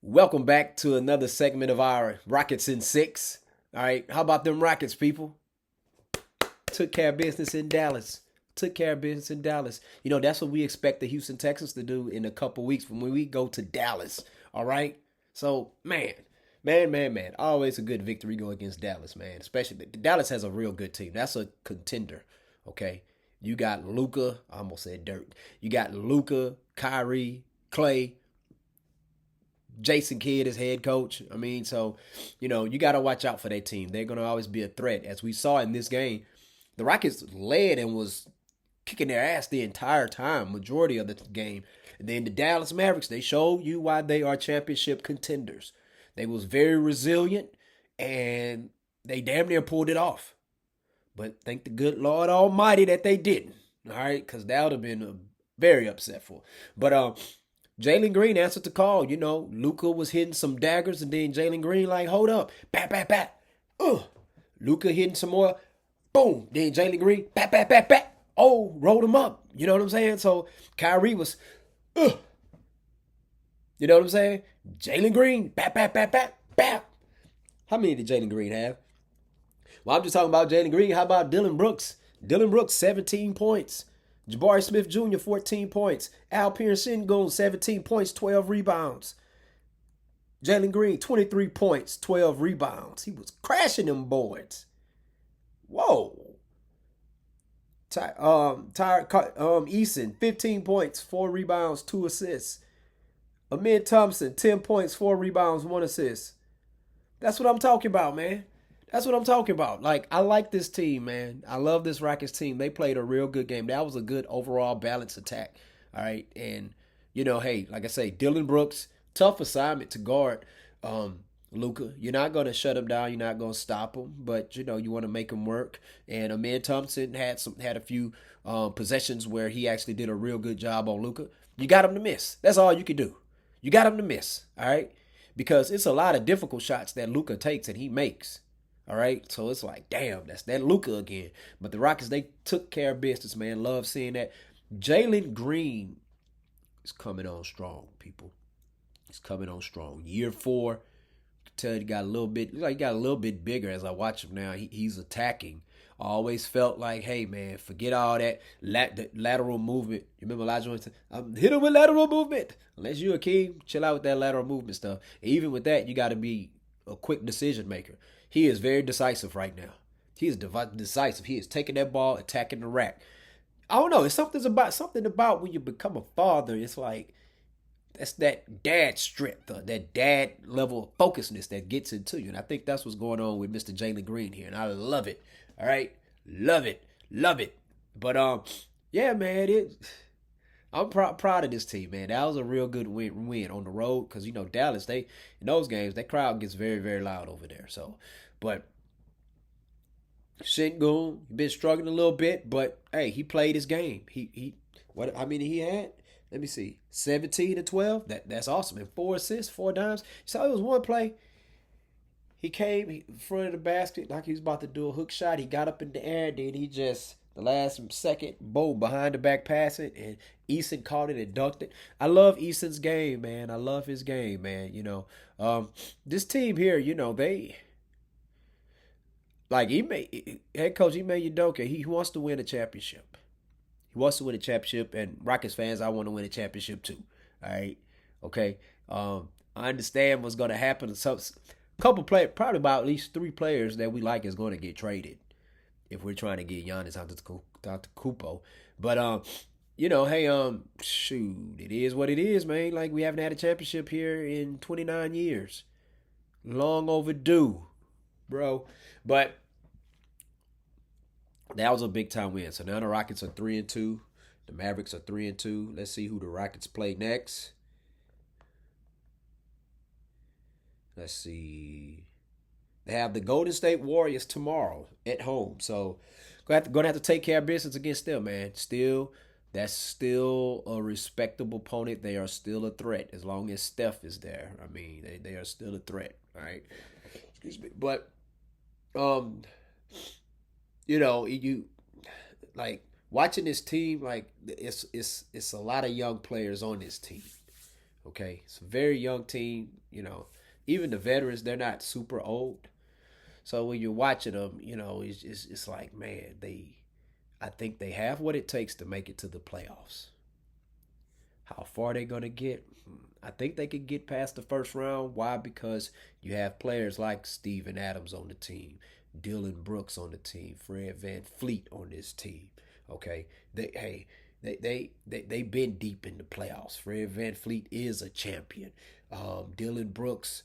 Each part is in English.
Welcome back to another segment of our Rockets in Six. All right, how about them Rockets, people? Took care of business in Dallas. Took care of business in Dallas. That's what we expect the Houston Texans to do in a couple weeks when we go to Dallas. All right? So, man. Always a good victory go against Dallas, man. Especially Dallas has a real good team. That's a contender. Okay. You got Luca. I almost said Dirk. You got Luca, Kyrie, Clay, Jason Kidd is head coach. You got to watch out for that team. They're going to always be a threat. As we saw in this game, the Rockets led and was kicking their ass the entire time, majority of the game. And then the Dallas Mavericks, they showed you why they are championship contenders. They was very resilient and they damn near pulled it off. But thank the good Lord Almighty that they didn't. All right, because that would have been very upsetful. But Jalen Green answered the call. Luca was hitting some daggers, and then Jalen Green like, hold up, bat, bat, bat. Luca hitting some more, boom. Then Jalen Green, bat, bat, bat, bat. Oh, rolled him up. You know what I'm saying? So Kyrie was, you know what I'm saying? Jalen Green, bat, bat, bat, bat, bat. How many did Jalen Green have? Well, I'm just talking about Jalen Green. How about Dylan Brooks? Dylan Brooks, 17 points. Jabari Smith Jr., 14 points. Alperen Sengun, 17 points, 12 rebounds. Jalen Green, 23 points, 12 rebounds. He was crashing them boards. Whoa. Eason, 15 points, 4 rebounds, 2 assists. Amir Thompson, 10 points, 4 rebounds, 1 assist. That's what I'm talking about, man. That's what I'm talking about. Like, I like this team, man. I love this Rockets team. They played a real good game. That was a good overall balanced attack. All right. And, hey, like I say, Dylan Brooks, tough assignment to guard Luca. You're not going to shut him down. You're not going to stop him. But, you want to make him work. And Amir Thompson had a few possessions where he actually did a real good job on Luca. You got him to miss. That's all you can do. You got him to miss. All right. Because it's a lot of difficult shots that Luca takes and he makes. All right, so it's like, damn, that's that Luca again. But the Rockets, they took care of business, man. Love seeing that. Jalen Green is coming on strong, people. He's coming on strong. Year 4, tell you he got a little bit, like he got a little bit bigger as I watch him now. He's attacking. I always felt like, hey man, forget all that lateral movement. You remember Elijah Johnson? Hit him with lateral movement. Unless you're a king, chill out with that lateral movement stuff. And even with that, you got to be a quick decision maker. He is very decisive right now. He is decisive. He is taking that ball, attacking the rack. I don't know. It's something about when you become a father. It's like that's that dad strength, that dad level of focusness that gets into you. And I think that's what's going on with Mr. Jalen Green here, and I love it. All right, love it. But yeah, man, I'm proud of this team, man. That was a real good win on the road because Dallas, they in those games that crowd gets very very loud over there. So, but Sengun been struggling a little bit, but hey, he played his game. He what? How many he had? Let me see, 17 to 12. That's awesome. And 4 assists, 4 dimes. So it was one play. He came in front of the basket like he was about to do a hook shot. He got up in the air, then he just the last second, boom, behind the back pass it, and Eason caught it and dunked it. I love Eason's game, man. I love his game, man. This team here, they like head coach Ime Udoka. He wants to win a championship. He wants to win a championship, and Rockets fans, I want to win a championship too. All right, okay. I understand what's going to happen. Some couple play, probably about at least 3 players that we like is going to get traded if we're trying to get Giannis out to Kupo. But hey, shoot, it is what it is, man. Like we haven't had a championship here in 29 years. Long overdue, bro. But that was a big time win. So now the Rockets are 3-2. The Mavericks are 3-2. Let's see who the Rockets play next. Let's see. They have the Golden State Warriors tomorrow at home. So gonna have to take care of business against them, man. That's still a respectable opponent. They are still a threat as long as Steph is there. I mean, they are still a threat. All right. Excuse me. But um, you like watching this team, like it's a lot of young players on this team. Okay, it's a very young team. Even the veterans, they're not super old. So when you're watching them, it's like, man, I think they have what it takes to make it to the playoffs. How far they gonna get? I think they could get past the first round. Why? Because you have players like Steven Adams on the team, Dylan Brooks on the team, Fred Van Fleet on this team. Okay, they've been deep in the playoffs. Fred Van Fleet is a champion. Dylan Brooks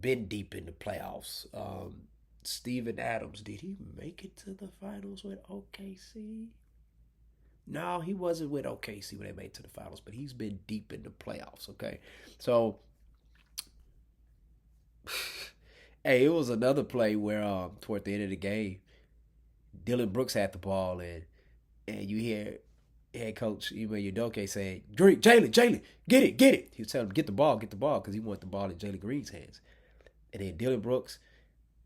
been deep in the playoffs. Steven Adams, did he make it to the finals with OKC? No, he wasn't with OKC when they made it to the finals, but he's been deep in the playoffs. Okay, so hey, it was another play where toward the end of the game, Dylan Brooks had the ball and you hear head coach Ime Udoka saying, Jalen, get it. He was telling him, get the ball, because he wanted the ball in Jalen Green's hands. And then Dylan Brooks,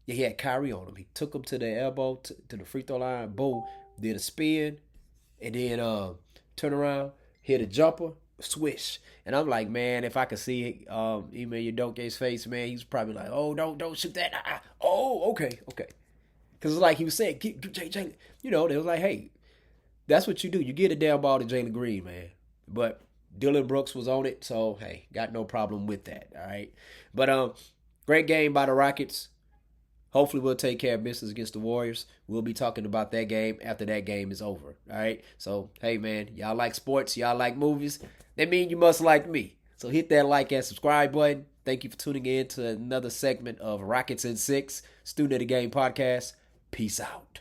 yeah, he had Kyrie on him. He took him to the elbow, to the free throw line, boom, did a spin, and then turn around, hit a jumper, swish. And I'm like, man, if I could see Ime Udoka's face, man, he's probably like, oh, don't shoot that. Oh, okay. Because it's like he was saying, get Jalen. They was like, hey, that's what you do. You get a damn ball to Jalen Green, man. But Dylan Brooks was on it, so hey, got no problem with that. All right. But great game by the Rockets. Hopefully we'll take care of business against the Warriors. We'll be talking about that game after that game is over. All right. So hey man, y'all like sports, y'all like movies. That means you must like me. So hit that like and subscribe button. Thank you for tuning in to another segment of Rockets in 6, Student of the Game podcast. Peace out.